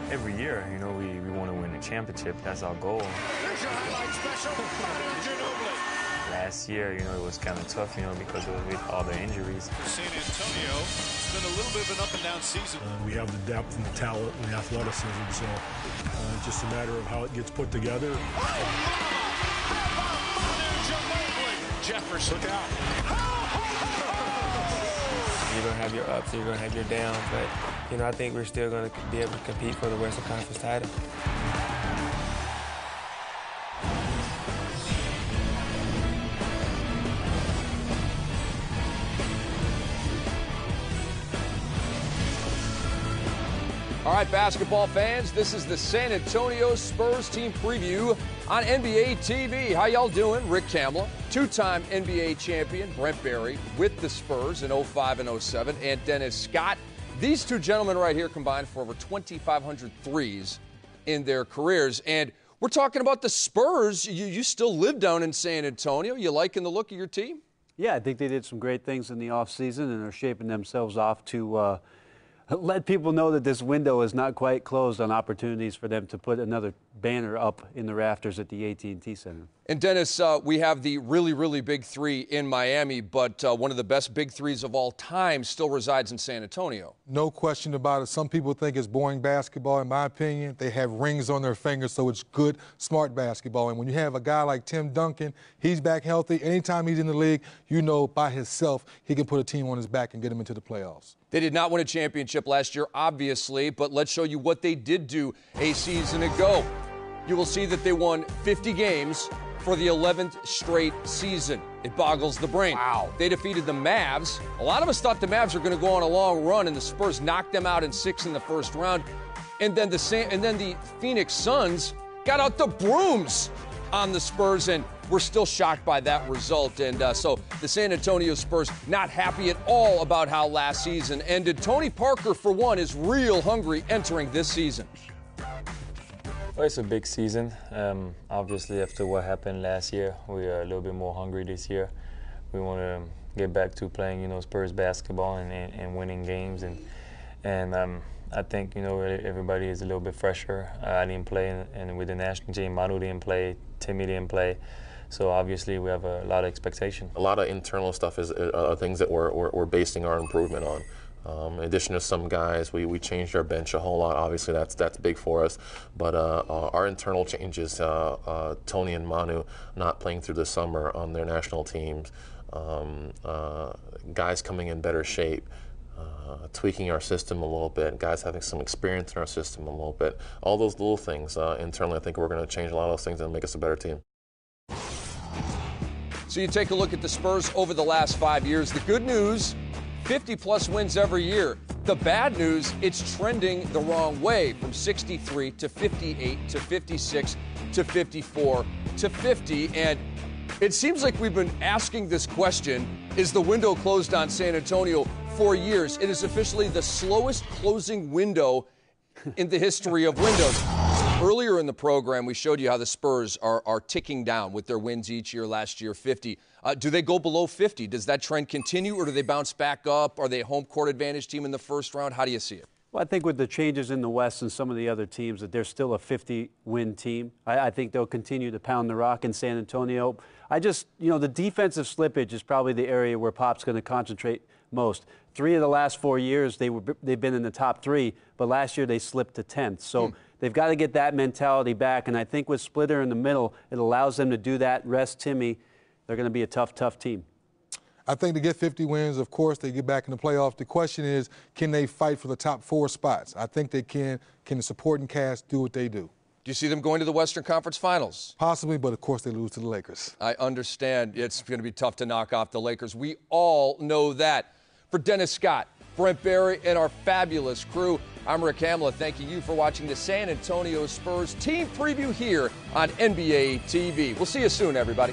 Every year, we want to win the championship. That's our goal. Here's your highlight special. Last year, it was kind of tough, because with all the injuries. San Antonio, it's been a little bit of an up-and-down season. We have the depth and the talent and the athleticism, so it's just a matter of how it gets put together. Jefferson. Look out. You're going to have your ups and you're going to have your downs, but, I think we're still going to be able to compete for the Western Conference title. All right, basketball fans, this is the San Antonio Spurs team preview on NBA TV. How y'all doing? Rick Kamla, two-time NBA champion, Brent with the Spurs in 05 and 07, and Dennis Scott. These two gentlemen right here combined for over 2,500 threes in their careers. And we're talking about the Spurs. You still live down in San Antonio. You liking the look of your team? Yeah, I think they did some great things in the offseason and are shaping themselves off to let people know that this window is not quite closed on opportunities for them to put another banner up in the rafters at the AT&T Center. And Dennis, we have the really, really big three in Miami, but one of the best big threes of all time still resides in San Antonio. No question about it. Some people think it's boring basketball. In my opinion, they have rings on their fingers, so it's good, smart basketball. And when you have a guy like Tim Duncan, he's back healthy. Anytime he's in the league, by himself, he can put a team on his back and get them into the playoffs. They did not win a championship last year, obviously, but let's show you what they did do a season ago. You will see that they won 50 games for the 11th straight season. It boggles the brain. Wow. They defeated the Mavs. A lot of us thought the Mavs were going to go on a long run, and the Spurs knocked them out in 6 in the first round. And then the Phoenix Suns got out the brooms on the Spurs, and we're still shocked by that result. And so the San Antonio Spurs not happy at all about how last season ended. Tony Parker, for one, is real hungry entering this season. Well, it's a big season. Obviously, after what happened last year, we are a little bit more hungry this year. We want to get back to playing, Spurs basketball and winning games. And I think, everybody is a little bit fresher. I didn't play, and with the national team, Manu didn't play, Timmy didn't play. So obviously, we have a lot of expectation. A lot of internal stuff is things that we're basing our improvement on. In addition to some guys, we changed our bench a whole lot. Obviously, that's big for us. But our internal changes, Tony and Manu not playing through the summer on their national teams, guys coming in better shape, tweaking our system a little bit, guys having some experience in our system a little bit. All those little things internally, I think we're going to change a lot of those things and make us a better team. So you take a look at the Spurs over the last 5 years. The good news, 50-plus wins every year. The bad news, it's trending the wrong way, from 63 to 58 to 56 to 54 to 50. And it seems like we've been asking this question, is the window closed on San Antonio, for years. It is officially the slowest closing window in the history of windows. Earlier in the program, we showed you how the Spurs are ticking down with their wins each year. Last year, 50. Do they go below 50? Does that trend continue, or do they bounce back up? Are they a home court advantage team in the first round? How do you see it? Well, I think with the changes in the West and some of the other teams, that they're still a 50-win team. I think they'll continue to pound the rock in San Antonio. The defensive slippage is probably the area where Pop's going to concentrate most. 3 of the last 4 years, they've been in the top 3, but last year they slipped to 10th. So they've got to get that mentality back, and I think with Splitter in the middle, it allows them to do that, rest Timmy. They're going to be a tough team. I think to get 50 wins, of course, they get back in the playoffs. The question is, can they fight for the top 4 spots? I think they can. Can the supporting cast do what they do? Do you see them going to the Western Conference Finals? Possibly, but of course they lose to the Lakers. I understand it's going to be tough to knock off the Lakers. We all know that. For Dennis Scott, Brent Barry, and our fabulous crew, I'm Rick Kamla, thanking you for watching the San Antonio Spurs team preview here on NBA TV. We'll see you soon, everybody.